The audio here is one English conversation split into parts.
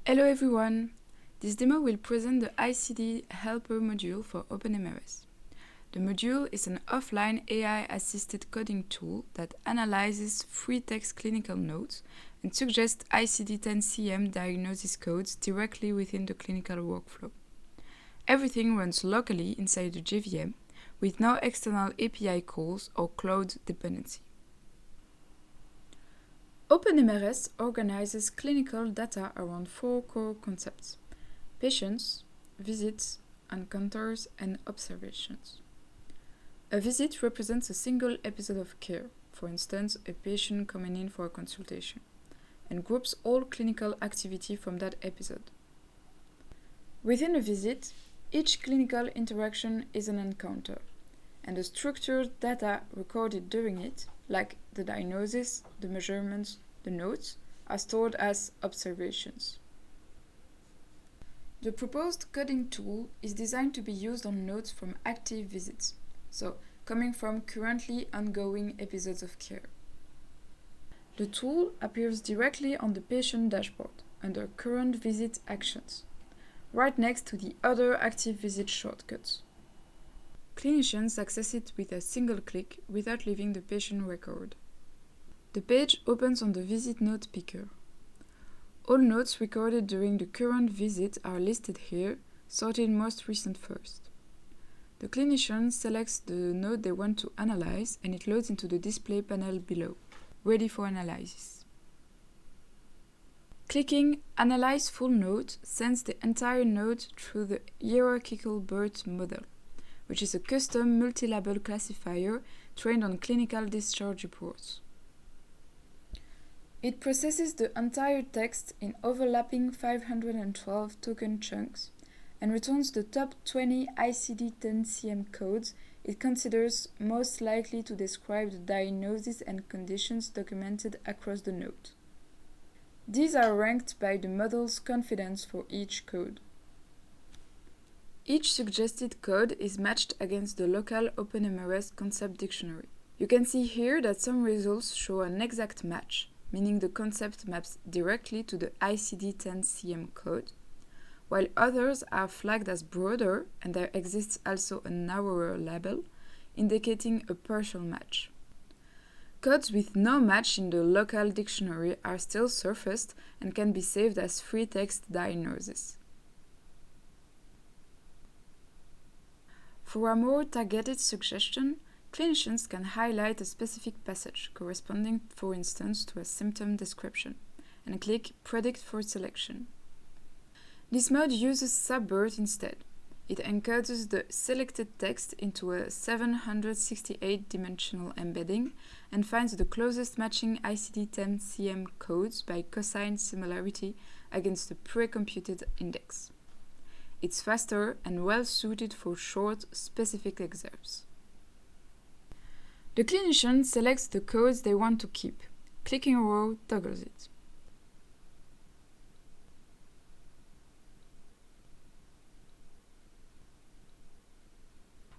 Hello everyone! This demo will present the ICDHelper module for OpenMRS. The module is an offline AI-assisted coding tool that analyzes free text clinical notes and suggests ICD-10-CM diagnosis codes directly within the clinical workflow. Everything runs locally inside the JVM with no external API calls or cloud dependency. OpenMRS organizes clinical data around four core concepts: patients, visits, encounters, and observations. A visit represents a single episode of care, for instance, a patient coming in for a consultation, and groups all clinical activity from that episode. Within a visit, each clinical interaction is an encounter, and the structured data recorded during it, like the diagnosis, the measurements, the notes, are stored as observations. The proposed coding tool is designed to be used on notes from active visits, so coming from currently ongoing episodes of care. The tool appears directly on the patient dashboard under Current Visit Actions, right next to the other active visit shortcuts. Clinicians access it with a single click without leaving the patient record. The page opens on the Visit Note picker. All notes recorded during the current visit are listed here, sorted most recent first. The clinician selects the note they want to analyze and it loads into the display panel below, ready for analysis. Clicking Analyze Full Note sends the entire note through the Hierarchical BERT model, which is a custom multi-label classifier trained on clinical discharge reports. It processes the entire text in overlapping 512 token chunks and returns the top 20 ICD-10-CM codes it considers most likely to describe the diagnosis and conditions documented across the note. These are ranked by the model's confidence for each code. Each suggested code is matched against the local OpenMRS concept dictionary. You can see here that some results show an exact match, meaning the concept maps directly to the ICD-10-CM code, while others are flagged as broader and there exists also a narrower label, indicating a partial match. Codes with no match in the local dictionary are still surfaced and can be saved as free text diagnoses. For a more targeted suggestion, clinicians can highlight a specific passage corresponding, for instance, to a symptom description, and click Predict for selection. This mode uses SapBERT instead. It encodes the selected text into a 768-dimensional embedding and finds the closest matching ICD-10-CM codes by cosine similarity against the pre-computed index. It's faster and well suited for short, specific excerpts. The clinician selects the codes they want to keep. Clicking a row toggles it.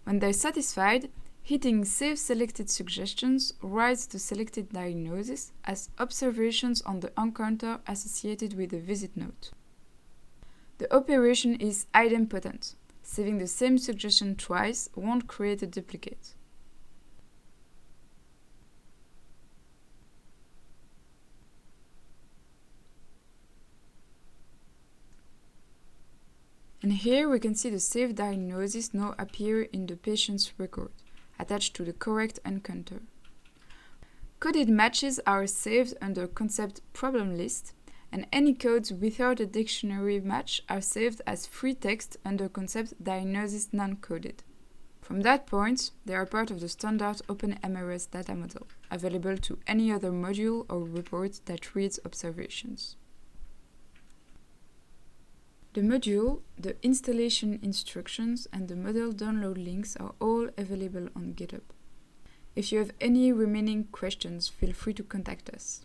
When they're satisfied, hitting Save Selected Suggestions writes the selected diagnosis as observations on the encounter associated with the visit note. The operation is idempotent. Saving the same suggestion twice won't create a duplicate. And here we can see the saved diagnosis now appear in the patient's record, attached to the correct encounter. Coded matches are saved under Concept Problem List, and any codes without a dictionary match are saved as free text under Concept Diagnosis Non-Coded. From that point, they are part of the standard OpenMRS data model, available to any other module or report that reads observations. The module, the installation instructions, and the model download links are all available on GitHub. If you have any remaining questions, feel free to contact us.